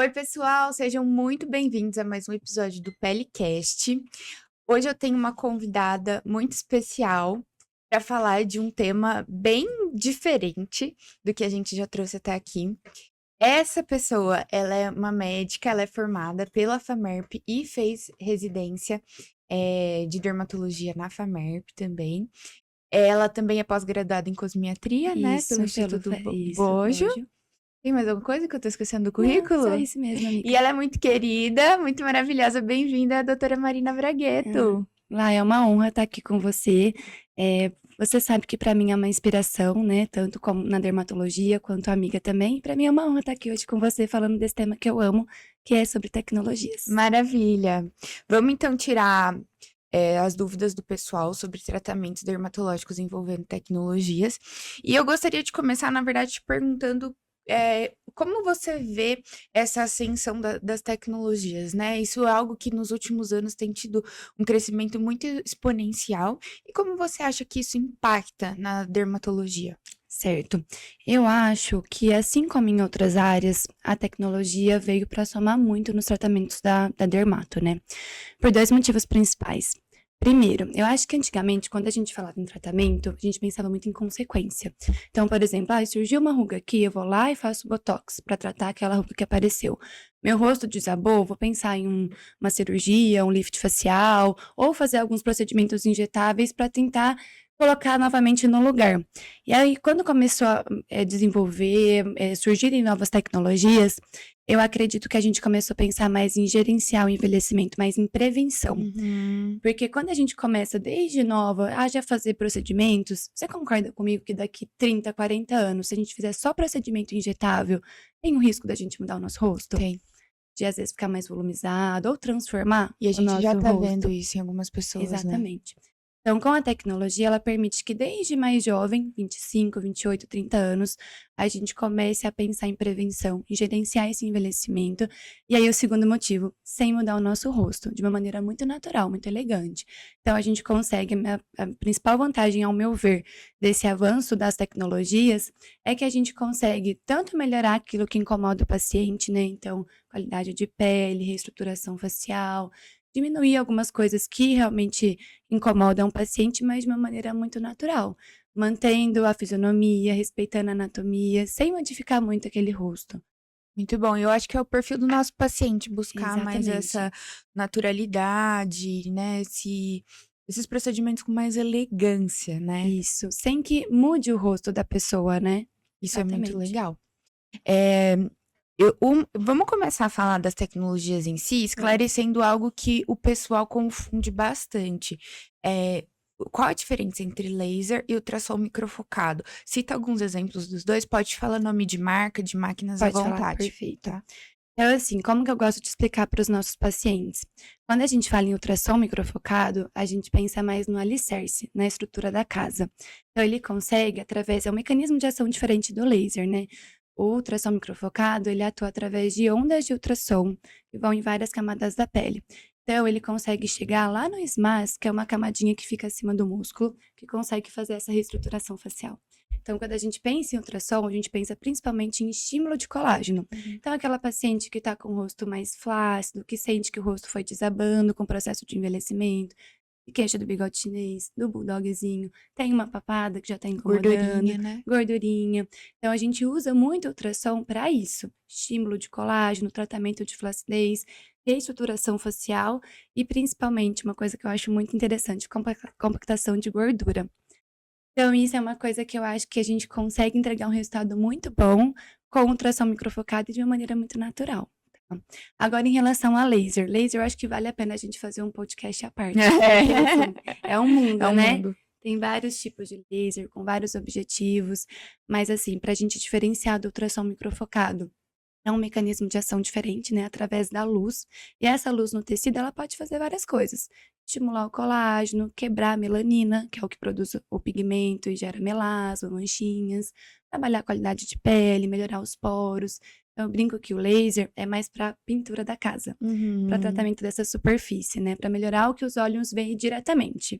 Oi, pessoal, sejam muito bem-vindos a mais um episódio do Pelecast. Hoje eu tenho uma convidada muito especial para falar de um tema bem diferente do que a gente já trouxe até aqui. Essa pessoa, ela é uma médica, ela é formada pela FAMERP e fez residência de dermatologia na FAMERP também. Ela também é pós-graduada em cosmiatria, né, pelo Isso, Instituto isso, Bojo. Bojo. Tem mais alguma coisa que eu tô esquecendo do Não, só currículo? isso mesmo, E amiga. ela é muito querida, muito maravilhosa. Bem-vinda, doutora Marina Ah, Bragueto. lá é uma honra estar aqui com você. Você sabe que para mim é uma inspiração, né? Tanto como na dermatologia, quanto amiga também. Para mim é uma honra estar aqui hoje com você falando desse tema que eu amo, que é sobre tecnologias. Maravilha. Vamos então tirar as dúvidas do pessoal sobre tratamentos dermatológicos envolvendo tecnologias. E eu gostaria de começar, na verdade, te perguntando como você vê essa ascensão das tecnologias, né? Isso é algo que nos últimos anos tem tido um crescimento muito exponencial. E como você acha que isso impacta na dermatologia? Certo. Eu acho que, assim como em outras áreas, a tecnologia veio para somar muito nos tratamentos da dermato, né? Por dois motivos principais. Primeiro, eu acho que antigamente, quando a gente falava em tratamento, a gente pensava muito em consequência. Então, por exemplo, surgiu uma ruga aqui, eu vou lá e faço botox para tratar aquela ruga que apareceu. Meu rosto desabou, vou pensar em uma cirurgia, um lift facial, ou fazer alguns procedimentos injetáveis para tentar colocar novamente no lugar. E aí, quando começou a desenvolver, surgirem novas tecnologias, eu acredito que a gente começou a pensar mais em gerenciar o envelhecimento, mais em prevenção. Uhum. Porque quando a gente começa desde nova a já fazer procedimentos, você concorda comigo que daqui 30, 40 anos, se a gente fizer só procedimento injetável, tem o risco da gente mudar o nosso rosto? Tem. De às vezes ficar mais volumizado ou transformar E a o gente já nosso tá vendo rosto? isso em algumas pessoas, né? Exatamente. Então, com a tecnologia, ela permite que desde mais jovem, 25, 28, 30 anos, a gente comece a pensar em prevenção, em gerenciar esse envelhecimento. E aí, o segundo motivo, sem mudar o nosso rosto, de uma maneira muito natural, muito elegante. Então, a gente consegue, a principal vantagem, ao meu ver, desse avanço das tecnologias, é que a gente consegue tanto melhorar aquilo que incomoda o paciente, né? Então, qualidade de pele, reestruturação facial, diminuir algumas coisas que realmente incomodam o paciente, mas de uma maneira muito natural, mantendo a fisionomia, respeitando a anatomia, sem modificar muito aquele rosto. Muito bom. Eu acho que é o perfil do nosso paciente buscar mais Exatamente. essa naturalidade, né? Esses procedimentos com mais elegância, né? Isso, sem que mude o rosto da pessoa, né? Isso é muito Exatamente. legal. Vamos começar a falar das tecnologias em si, Vamos. esclarecendo algo que o pessoal confunde bastante. É, qual a diferença entre laser e ultrassom microfocado? Cita alguns exemplos dos dois, pode falar nome de marca, de máquinas à Pode falar, vontade, perfeito. tá? Então, assim, como que eu gosto de explicar para os nossos pacientes? Quando a gente fala em ultrassom microfocado, a gente pensa mais no alicerce, na estrutura da casa. Então, ele consegue, através, é um mecanismo de ação diferente do laser, né? O ultrassom microfocado, ele atua através de ondas de ultrassom, que vão em várias camadas da pele. Então, ele consegue chegar lá no SMAS, que é uma camadinha que fica acima do músculo, que consegue fazer essa reestruturação facial. Então, quando a gente pensa em ultrassom, a gente pensa principalmente em estímulo de colágeno. Uhum. Então, aquela paciente que está com o rosto mais flácido, que sente que o rosto foi desabando com o processo de envelhecimento, que queixa do bigode chinês, do bulldogzinho, tem uma papada que já está incomodando, Gordurinha, né? gordurinha. Então, a gente usa muito ultrassom para isso: estímulo de colágeno, tratamento de flacidez, reestruturação facial e, principalmente, uma coisa que eu acho muito interessante, compactação de gordura. Então, isso é uma coisa que eu acho que a gente consegue entregar um resultado muito bom com ultrassom microfocado e de uma maneira muito natural. Tá? Agora, em relação a laser, eu acho que vale a pena a gente fazer um podcast à parte, porque assim, é um É mundo, um né? mundo. Tem vários tipos de laser, com vários objetivos, mas assim, para a gente diferenciar do ultrassom microfocado, é um mecanismo de ação diferente, né, através da luz. E essa luz no tecido, ela pode fazer várias coisas. Estimular o colágeno, quebrar a melanina, que é o que produz o pigmento e gera melasma, manchinhas, trabalhar a qualidade de pele, melhorar os poros. Então, eu brinco que o laser é mais para pintura da casa, para Uhum. tratamento dessa superfície, né, para melhorar o que os olhos veem diretamente.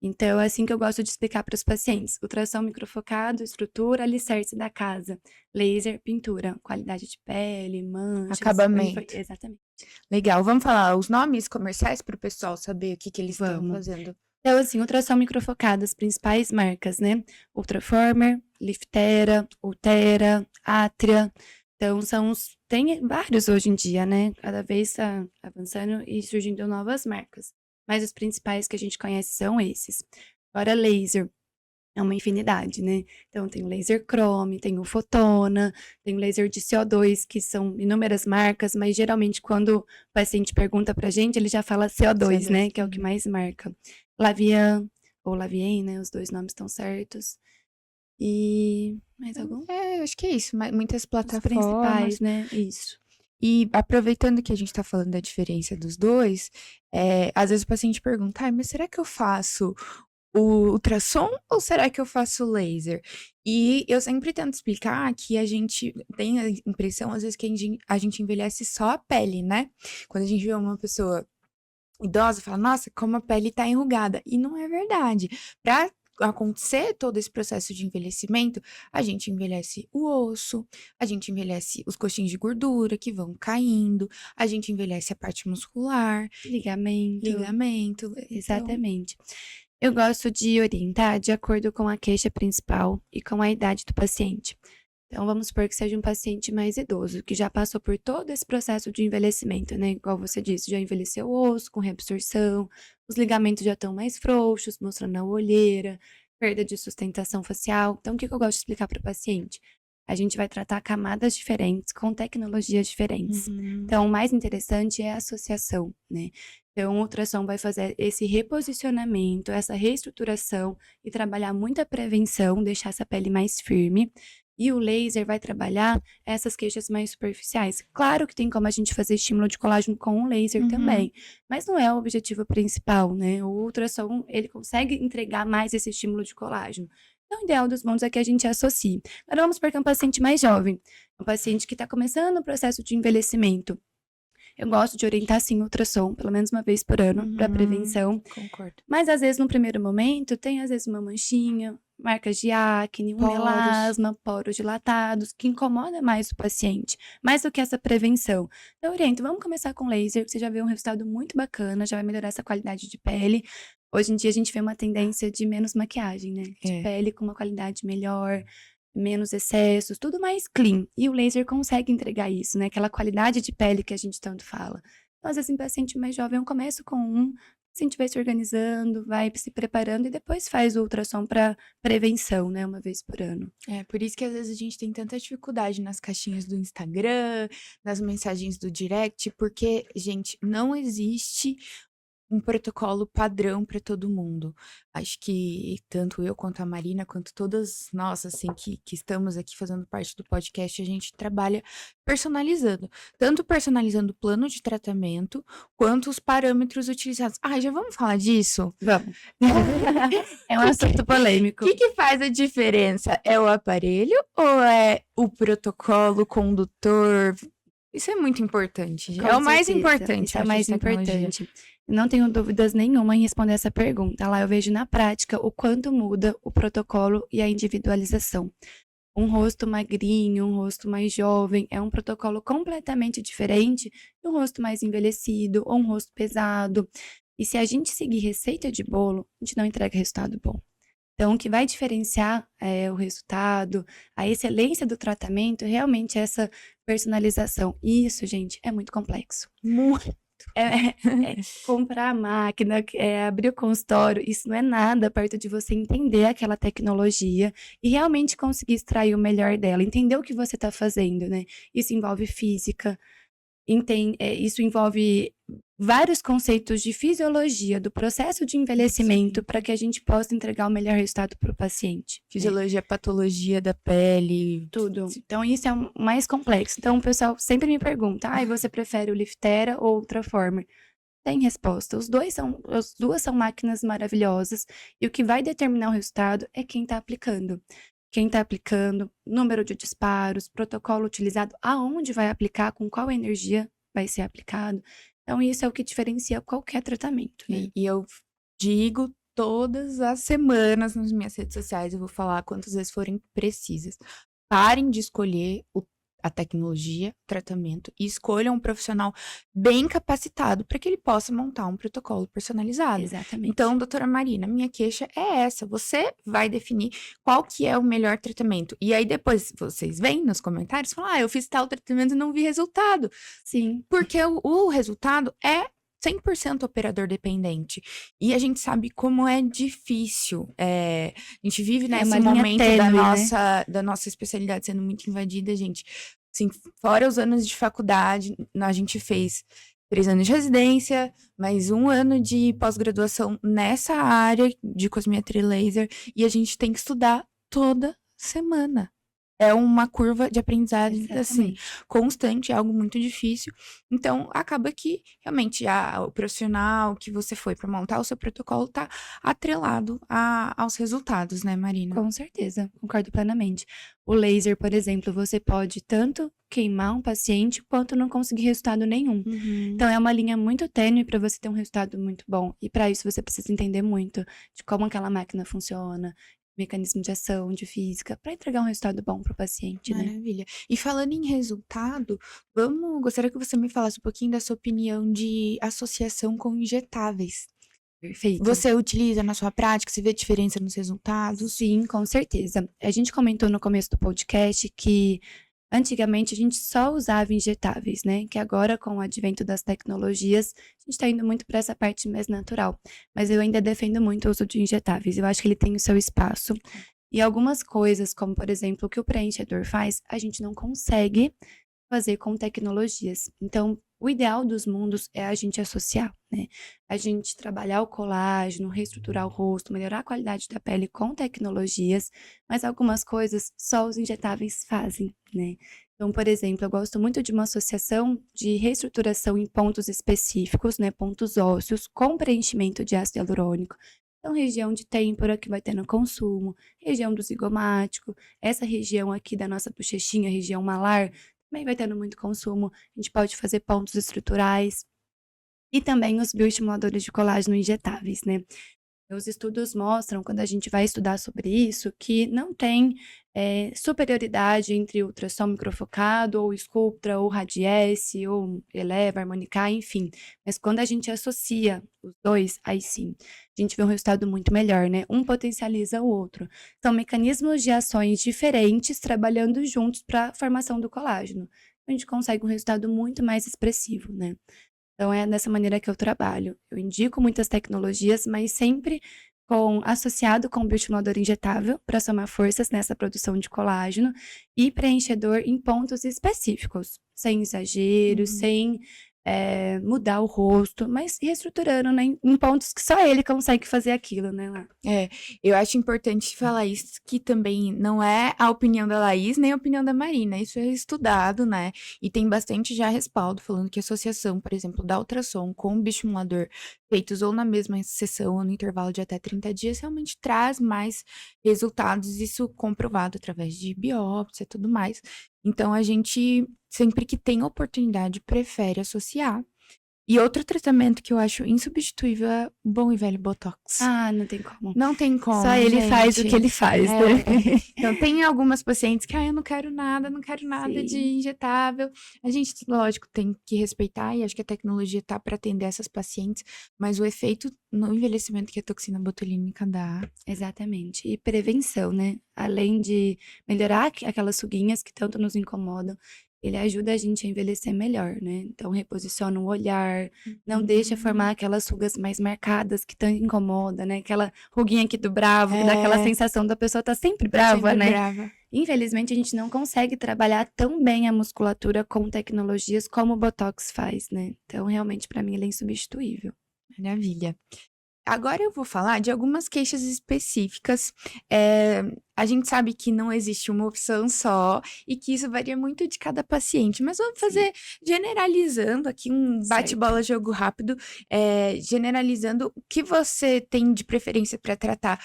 Então, é assim que eu gosto de explicar para os pacientes. Ultrassom microfocado, estrutura, alicerce da casa. Laser, pintura, qualidade de pele, manchas. Acabamento. Exatamente. Legal. Vamos falar os nomes comerciais para o pessoal saber o que que eles estão Vamos. fazendo. Então, assim, ultrassom microfocado, as principais marcas, né? Ultraformer, Liftera, Ultera, Atria. Então, tem vários hoje em dia, né? Cada vez tá avançando e surgindo novas marcas. Mas os principais que a gente conhece são esses. Agora, laser. É uma infinidade, né? Então, tem o laser chrome, tem o fotona, tem o laser de CO2, que são inúmeras marcas, mas geralmente quando o paciente pergunta pra gente, ele já fala CO2, né? Que é o que mais marca. Lavian, ou Lavien, né? Os dois nomes estão certos. E mais algum? Acho que é isso. Muitas Os plataformas. principais, né? Isso. E aproveitando que a gente tá falando da diferença dos dois, às vezes o paciente pergunta, mas será que eu faço o ultrassom ou será que eu faço laser? E eu sempre tento explicar que a gente tem a impressão, às vezes, que a gente envelhece só a pele, né? Quando a gente vê uma pessoa idosa, fala, nossa, como a pele tá enrugada. E não é verdade. Pra acontecer todo esse processo de envelhecimento, a gente envelhece o osso, a gente envelhece os coxins de gordura que vão caindo, a gente envelhece a parte muscular, ligamento. Então, Exatamente. Eu gosto de orientar de acordo com a queixa principal e com a idade do paciente. Então, vamos supor que seja um paciente mais idoso, que já passou por todo esse processo de envelhecimento, né? Igual você disse, já envelheceu o osso com reabsorção, os ligamentos já estão mais frouxos, mostrando a olheira, perda de sustentação facial. Então, o que eu gosto de explicar para o paciente? A gente vai tratar camadas diferentes, com tecnologias diferentes. Então, o mais interessante é a associação, né? Então, o ultrassom vai fazer esse reposicionamento, essa reestruturação e trabalhar muita prevenção, deixar essa pele mais firme. E o laser vai trabalhar essas queixas mais superficiais. Claro que tem como a gente fazer estímulo de colágeno com o laser também, mas não é o objetivo principal, né? O ultrassom, ele consegue entregar mais esse estímulo de colágeno. Então, o ideal dos mundos é que a gente associe. Agora, vamos supor que é um paciente mais jovem, um paciente que está começando o processo de envelhecimento. Eu gosto de orientar, sim, ultrassom, pelo menos uma vez por ano, para prevenção. Concordo. Mas, às vezes, no primeiro momento, tem, às vezes, uma manchinha, marcas de acne, um melasma, poros dilatados, que incomoda mais o paciente, mais do que essa prevenção. Então, eu oriento, vamos começar com laser, que você já vê um resultado muito bacana, já vai melhorar essa qualidade de pele. Hoje em dia, a gente vê uma tendência de menos maquiagem, né? De pele com uma qualidade melhor, menos excessos, tudo mais clean. E o laser consegue entregar isso, né? Aquela qualidade de pele que a gente tanto fala. Então, às vezes, em paciente mais jovem, eu começo com um, a gente vai se organizando, vai se preparando e depois faz o ultrassom para prevenção, né? Uma vez por ano. Por isso que às vezes a gente tem tanta dificuldade nas caixinhas do Instagram, nas mensagens do direct, porque, gente, não existe um protocolo padrão para todo mundo. Acho que tanto eu quanto a Marina, quanto todas nós, assim, que estamos aqui fazendo parte do podcast, a gente trabalha personalizando. Tanto personalizando o plano de tratamento, quanto os parâmetros utilizados. Já vamos falar disso? Vamos. É um assunto polêmico. O que faz a diferença? É o aparelho ou é o protocolo, condutor? Isso é muito importante. Com É o mais certeza, importante. isso é o mais importante. Não tenho dúvidas nenhuma em responder essa pergunta. Lá eu vejo na prática o quanto muda o protocolo e a individualização. Um rosto magrinho, um rosto mais jovem, é um protocolo completamente diferente de um rosto mais envelhecido ou um rosto pesado. E se a gente seguir receita de bolo, a gente não entrega resultado bom. Então, o que vai diferenciar o resultado, a excelência do tratamento, realmente é essa personalização. E isso, gente, é muito complexo. Muito. Comprar a máquina, abrir o consultório, isso não é nada perto de você entender aquela tecnologia e realmente conseguir extrair o melhor dela, entender o que você está fazendo, né? Isso envolve física, isso envolve vários conceitos de fisiologia do processo de envelhecimento para que a gente possa entregar o melhor resultado para o paciente. Fisiologia, patologia da pele. Tudo. Então, isso é o mais complexo. Então, o pessoal sempre me pergunta, você prefere o Liftera ou o Ultraformer? Tem resposta. As duas são máquinas maravilhosas e o que vai determinar o resultado é quem está aplicando. Quem está aplicando, número de disparos, protocolo utilizado, aonde vai aplicar, com qual energia vai ser aplicado. Então, isso é o que diferencia qualquer tratamento, né? E eu digo todas as semanas nas minhas redes sociais, eu vou falar quantas vezes forem precisas. Parem de escolher a tecnologia, o tratamento, e escolham um profissional bem capacitado para que ele possa montar um protocolo personalizado. Exatamente. Então, doutora Marina, minha queixa é essa. Você vai definir qual que é o melhor tratamento. E aí, depois, vocês vêm nos comentários e falam, eu fiz tal tratamento e não vi resultado. Sim. Porque o resultado é 100% operador dependente. E a gente sabe como é difícil. A gente vive nesse uma linha momento tênue, da nossa especialidade sendo muito invadida, gente. Assim, fora os anos de faculdade, a gente fez 3 anos de residência, mais 1 ano de pós-graduação nessa área de cosmetria laser. E a gente tem que estudar toda semana. É uma curva de aprendizagem, assim, Exatamente. constante, é algo muito difícil. Então, acaba que, realmente, o profissional que você foi para montar o seu protocolo tá atrelado aos resultados, né, Marina? Com certeza, concordo plenamente. O laser, por exemplo, você pode tanto queimar um paciente quanto não conseguir resultado nenhum. Uhum. Então, é uma linha muito tênue para você ter um resultado muito bom. E para isso, você precisa entender muito de como aquela máquina funciona, mecanismo de ação, de física, para entregar um resultado bom para o paciente, né? Maravilha. E falando em resultado, gostaria que você me falasse um pouquinho da sua opinião de associação com injetáveis. Perfeito. Você utiliza na sua prática? Você vê diferença nos resultados? Sim, com certeza. A gente comentou no começo do podcast que antigamente a gente só usava injetáveis, né? Que agora, com o advento das tecnologias, a gente está indo muito para essa parte mais natural. Mas eu ainda defendo muito o uso de injetáveis. Eu acho que ele tem o seu espaço. E algumas coisas, como por exemplo, o que o preenchedor faz, a gente não consegue fazer com tecnologias. Então, o ideal dos mundos é a gente associar, né? A gente trabalhar o colágeno, reestruturar o rosto, melhorar a qualidade da pele com tecnologias, mas algumas coisas só os injetáveis fazem, né? Então, por exemplo, eu gosto muito de uma associação de reestruturação em pontos específicos, né? Pontos ósseos, com preenchimento de ácido hialurônico. Então, região de têmpora, que vai ter no consumo, região do zigomático, essa região aqui da nossa bochechinha, região malar, também vai tendo muito consumo. A gente pode fazer pontos estruturais e também os bioestimuladores de colágeno injetáveis, né? Os estudos mostram, quando a gente vai estudar sobre isso, que não tem superioridade entre ultrassom microfocado, ou Sculptra, ou Radiesse, ou Eleva, Harmonicá, enfim. Mas quando a gente associa os dois, aí sim, a gente vê um resultado muito melhor, né? Um potencializa o outro. São mecanismos de ações diferentes trabalhando juntos para a formação do colágeno. A gente consegue um resultado muito mais expressivo, né? Então, é dessa maneira que eu trabalho. Eu indico muitas tecnologias, mas sempre associado com bioestimulador injetável para somar forças nessa produção de colágeno e preenchedor em pontos específicos, sem exageros, sem mudar o rosto, mas reestruturando, né, em pontos que só ele consegue fazer aquilo, né, lá. Eu acho importante falar isso, que também não é a opinião da Laís, nem a opinião da Marina. Isso é estudado, né? E tem bastante já respaldo falando que a associação, por exemplo, da ultrassom com o bioestimulador feitos ou na mesma sessão ou no intervalo de até 30 dias realmente traz mais resultados, isso comprovado através de biópsia e tudo mais. Então, a gente, sempre que tem oportunidade, prefere associar. E outro tratamento que eu acho insubstituível é o bom e velho Botox. Ah, não tem como. Não tem como, Só ele faz o que ele faz, né? Então, tem algumas pacientes que, eu não quero nada de Sim. injetável. A gente, lógico, tem que respeitar, e acho que a tecnologia tá para atender essas pacientes, mas o efeito no envelhecimento que a toxina botulínica dá. Exatamente. E prevenção, né? Além de melhorar aquelas ruguinhas que tanto nos incomodam, ele ajuda a gente a envelhecer melhor, né? Então, reposiciona o olhar, não deixa formar aquelas rugas mais marcadas que tanto incomoda, né? Aquela ruguinha aqui do bravo, que dá aquela sensação da pessoa tá sempre brava, Sempre né? brava. Infelizmente, a gente não consegue trabalhar tão bem a musculatura com tecnologias como o Botox faz, né? Então, realmente, para mim, ele é insubstituível. Maravilha. Agora eu vou falar de algumas queixas específicas. A gente sabe que não existe uma opção só e que isso varia muito de cada paciente, mas vamos fazer generalizando aqui um bate-bola jogo rápido, generalizando o que você tem de preferência para tratar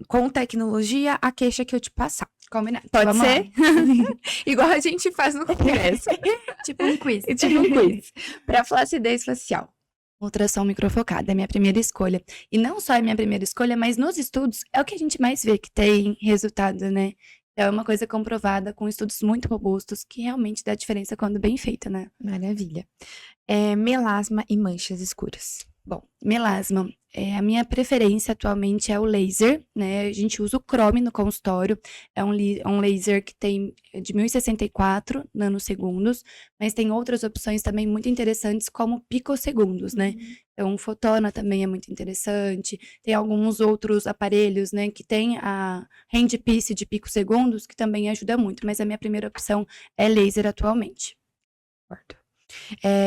com tecnologia a queixa que eu te passar. Combinado. Pode Vamos ser? lá. Igual a gente faz no congresso. Tipo um quiz. Tipo um quiz. Para flacidez facial. Ultrassom microfocada é minha primeira escolha. E não só é minha primeira escolha, mas nos estudos é o que a gente mais vê que tem resultado, né? É uma coisa comprovada com estudos muito robustos que realmente dá diferença quando bem feito, né? Maravilha. Melasma e manchas escuras. Bom, melasma. A minha preferência atualmente é o laser, né? A gente usa o Chrome no consultório. É um laser que tem de 1064 nanosegundos, mas tem outras opções também muito interessantes, como picosegundos, né? Então, o Fotona também é muito interessante. Tem alguns outros aparelhos, né, que tem a handpiece de picosegundos, que também ajuda muito, mas a minha primeira opção é laser atualmente. Certo.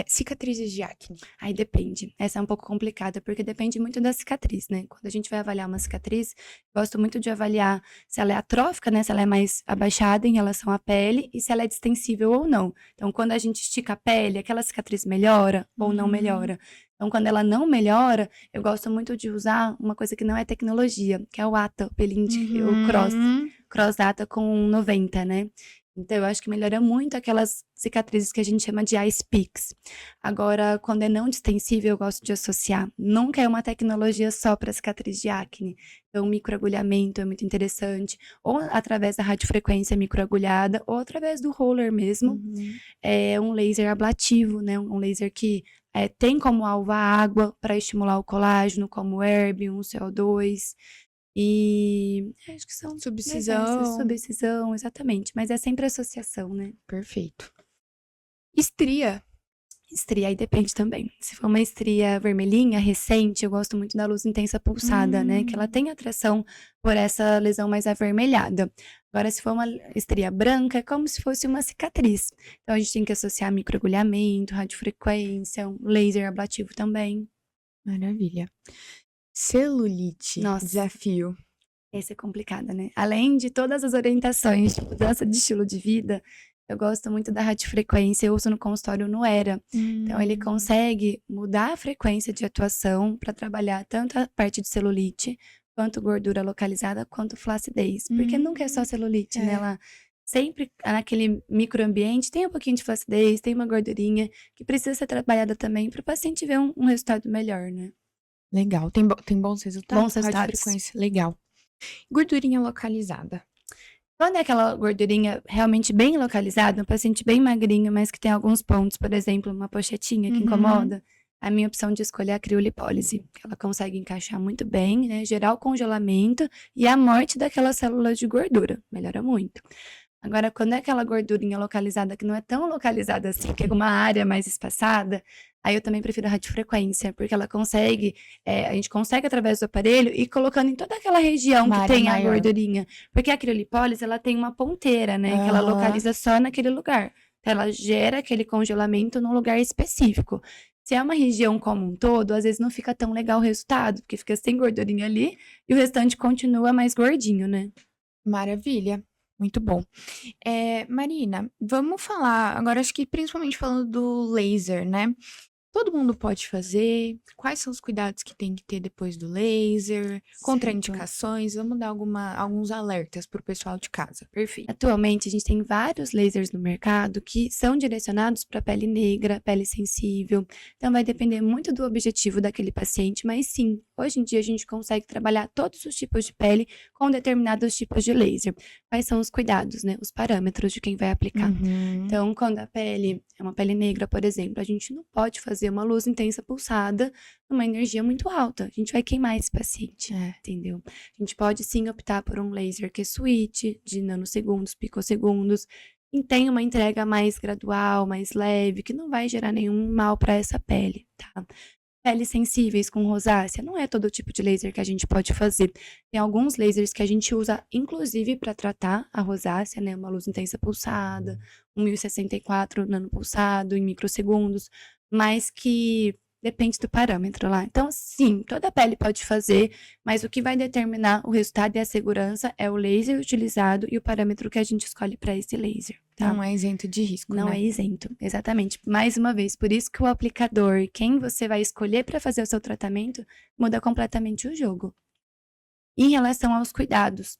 Cicatrizes de acne. Aí depende. Essa é um pouco complicada, porque depende muito da cicatriz, né? Quando a gente vai avaliar uma cicatriz, gosto muito de avaliar se ela é atrófica, né? Se ela é mais abaixada em relação à pele e se ela é distensível ou não. Então, quando a gente estica a pele, aquela cicatriz melhora ou não melhora. Então, quando ela não melhora, eu gosto muito de usar uma coisa que não é tecnologia, que é o ATA, o peeling, o Cross Data com 90, né? Então, eu acho que melhora muito aquelas cicatrizes que a gente chama de ice picks. Agora, quando é não distensível, eu gosto de associar. Nunca é uma tecnologia só para cicatriz de acne. Então, o microagulhamento é muito interessante. Ou através da radiofrequência microagulhada, ou através do roller mesmo. É um laser ablativo, né? Um laser que tem como alvo a água para estimular o colágeno, como o erbium, o CO2. E acho que são subcisão, exatamente. Mas é sempre associação, né? Perfeito. Estria. Estria aí depende também. Se for uma estria vermelhinha, recente, eu gosto muito da luz intensa pulsada, né? Que ela tem atração por essa lesão mais avermelhada. Agora, se for uma estria branca, é como se fosse uma cicatriz. Então, a gente tem que associar microagulhamento, radiofrequência, um laser ablativo também. Maravilha. Celulite. Nossa. Desafio. Essa é complicada, né? Além de todas as orientações de mudança de estilo de vida, eu gosto muito da radiofrequência, eu uso no consultório no ERA. Então, ele consegue mudar a frequência de atuação para trabalhar tanto a parte de celulite, quanto gordura localizada, quanto flacidez. Porque nunca é só celulite, né? Ela sempre, naquele microambiente, tem um pouquinho de flacidez, tem uma gordurinha que precisa ser trabalhada também para o paciente ver um resultado melhor, né? Legal. Tem bons resultados? Bons resultados. Radiofrequência. Legal. Gordurinha localizada. Quando é aquela gordurinha realmente bem localizada, um paciente bem magrinho, mas que tem alguns pontos, por exemplo, uma pochetinha que incomoda, a minha opção de escolher é a criolipólise. Ela consegue encaixar muito bem, né? Gerar o congelamento e a morte daquela célula de gordura. Melhora muito. Agora, quando é aquela gordurinha localizada que não é tão localizada assim, que é uma área mais espaçada, aí eu também prefiro a radiofrequência, porque ela consegue, a gente consegue através do aparelho ir colocando em toda aquela região Uma que área tem a maior. gordurinha. Porque a criolipólise, ela tem uma ponteira, né? Que ela localiza só naquele lugar. Então, ela gera aquele congelamento num lugar específico. Se é uma região como um todo, às vezes não fica tão legal o resultado, porque fica sem gordurinha ali e o restante continua mais gordinho, né? Maravilha. Muito bom. Marina, vamos falar agora, acho que principalmente falando do laser, né? Todo mundo pode fazer? Quais são os cuidados que tem que ter depois do laser? Contraindicações? Vamos dar alguns alertas para o pessoal de casa. Perfeito. Atualmente, a gente tem vários lasers no mercado que são direcionados para pele negra, pele sensível. Então, vai depender muito do objetivo daquele paciente, mas sim, hoje em dia a gente consegue trabalhar todos os tipos de pele com determinados tipos de laser. Quais são os cuidados, né? Os parâmetros de quem vai aplicar. Então, quando a pele é uma pele negra, por exemplo, a gente não pode fazer uma luz intensa pulsada numa energia muito alta. A gente vai queimar esse paciente, entendeu? A gente pode sim optar por um laser que é switch, de nanosegundos, picosegundos, e tem uma entrega mais gradual, mais leve, que não vai gerar nenhum mal para essa pele, tá? Peles sensíveis com rosácea, não é todo tipo de laser que a gente pode fazer. Tem alguns lasers que a gente usa, inclusive, para tratar a rosácea, né? Uma luz intensa pulsada, um 1064 nanopulsado em microsegundos, mas que depende do parâmetro lá. Então, sim, toda a pele pode fazer, mas o que vai determinar o resultado e a segurança é o laser utilizado e o parâmetro que a gente escolhe para esse laser. Tá? Não é isento de risco, Não né? é isento, exatamente. Mais uma vez, por isso que o aplicador, quem você vai escolher para fazer o seu tratamento, muda completamente o jogo. Em relação aos cuidados,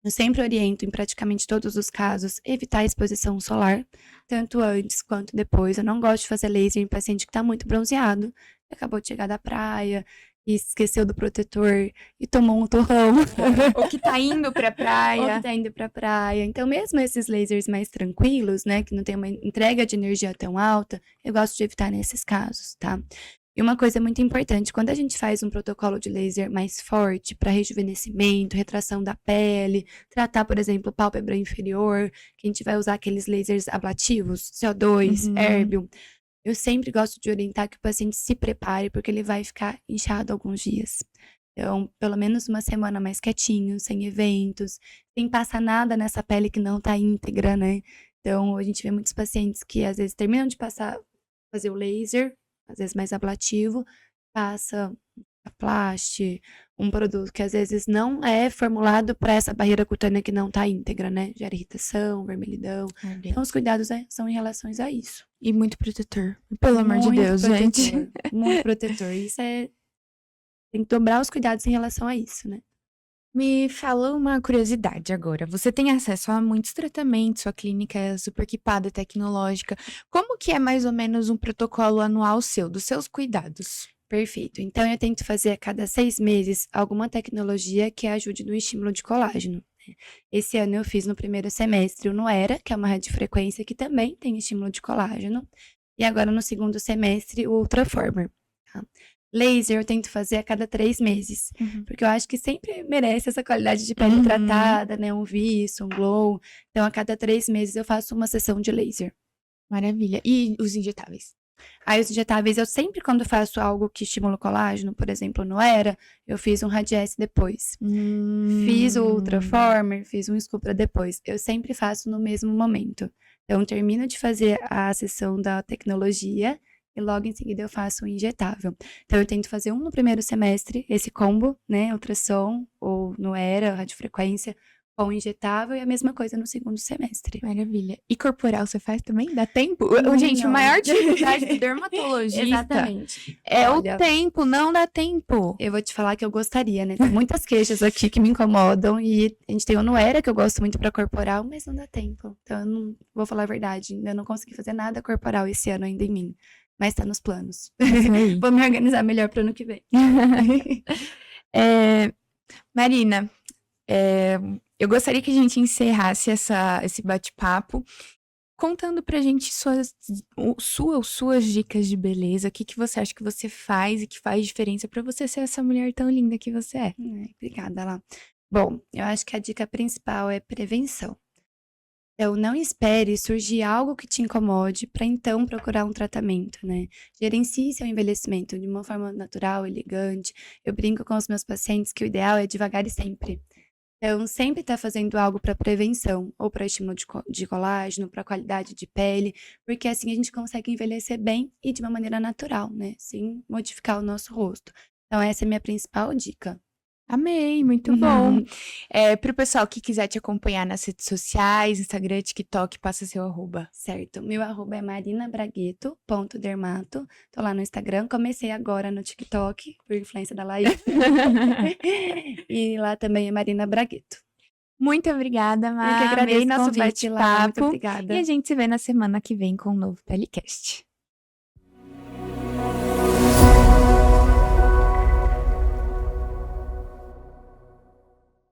eu sempre oriento, em praticamente todos os casos, evitar a exposição solar, tanto antes quanto depois. Eu não gosto de fazer laser em paciente que está muito bronzeado. acabou de chegar da praia e esqueceu do protetor e tomou um torrão. Ou que tá indo pra Ou que praia. tá indo pra praia. Então, mesmo esses lasers mais tranquilos, né, que não tem uma entrega de energia tão alta, eu gosto de evitar nesses casos, tá? E uma coisa muito importante, quando a gente faz um protocolo de laser mais forte para rejuvenescimento, retração da pele, tratar, por exemplo, pálpebra inferior, que a gente vai usar aqueles lasers ablativos, CO2, Uhum. Erbium, eu sempre gosto de orientar que o paciente se prepare, porque ele vai ficar inchado alguns dias. Então, pelo menos uma semana mais quietinho, sem eventos, sem passar nada nessa pele que não tá íntegra, né? Então, a gente vê muitos pacientes que às vezes terminam de fazer o laser, às vezes mais ablativo, passa a Plast, um produto que às vezes não é formulado para essa barreira cutânea que não tá íntegra, né? Gera irritação, vermelhidão. Então, os cuidados são em relação a isso. E muito protetor. Pelo amor de Muito Deus, gente. protetor, muito protetor. Isso tem que dobrar os cuidados em relação a isso, né? Me fala uma curiosidade agora. Você tem acesso a muitos tratamentos, sua clínica é super equipada, tecnológica. Como que é mais ou menos um protocolo anual seu, dos seus cuidados? Perfeito. Então, eu tento fazer a cada 6 meses alguma tecnologia que ajude no estímulo de colágeno, né? Esse ano eu fiz no primeiro semestre o Nuera, que é uma radiofrequência que também tem estímulo de colágeno. E agora no segundo semestre o Ultraformer, tá? Laser eu tento fazer a cada 3 meses, porque eu acho que sempre merece essa qualidade de pele tratada, né? Um viço, um glow. Então, a cada 3 meses eu faço uma sessão de laser. Maravilha. E os injetáveis? Aí, os injetáveis, eu sempre, quando faço algo que estimula o colágeno, por exemplo, no Era, eu fiz um Radiesse depois. Fiz o Ultraformer, fiz um Sculptra depois. Eu sempre faço no mesmo momento. Então, termino de fazer a sessão da tecnologia e logo em seguida eu faço o injetável. Então, eu tento fazer um no primeiro semestre, esse combo, né? Ultrassom, ou no Era, radiofrequência, com injetável, e a mesma coisa no segundo semestre. Maravilha. E corporal você faz também? Dá tempo? Gente, a Não. maior dificuldade do dermatologista Exatamente. é Olha, o tempo, não dá tempo. eu vou te falar que eu gostaria, né? Tem muitas queixas aqui que me incomodam e a gente tem o Nuera, que eu gosto muito pra corporal, mas não dá tempo. Então, eu não vou falar a verdade, ainda não consegui fazer nada corporal esse ano ainda em mim, mas tá nos planos. Isso aí. Vou me organizar melhor pro ano que vem. Marina, eu gostaria que a gente encerrasse esse bate-papo contando pra gente suas dicas de beleza. O que você acha que você faz e que faz diferença pra você ser essa mulher tão linda que você é? Obrigada, Lá. Bom, eu acho que a dica principal é prevenção. Então, não espere surgir algo que te incomode para então procurar um tratamento, né? Gerencie seu envelhecimento de uma forma natural, elegante. Eu brinco com os meus pacientes que o ideal é devagar e sempre. Então, sempre tá fazendo algo para prevenção, ou para estímulo de colágeno, para qualidade de pele, porque assim a gente consegue envelhecer bem e de uma maneira natural, né? Sem modificar o nosso rosto. Então, essa é a minha principal dica. Amei, muito bom. Pro pessoal que quiser te acompanhar nas redes sociais, Instagram, TikTok, passa seu arroba. Certo, meu arroba é marinabragueto.dermato. Tô lá no Instagram, comecei agora no TikTok, por influência da Laís. E lá também é Marina Bragueto. Muito obrigada, Eu que Má. Amei agradeço o nosso convite, Lá. Muito bate-papo. obrigada. E a gente se vê na semana que vem com um novo Pelicast.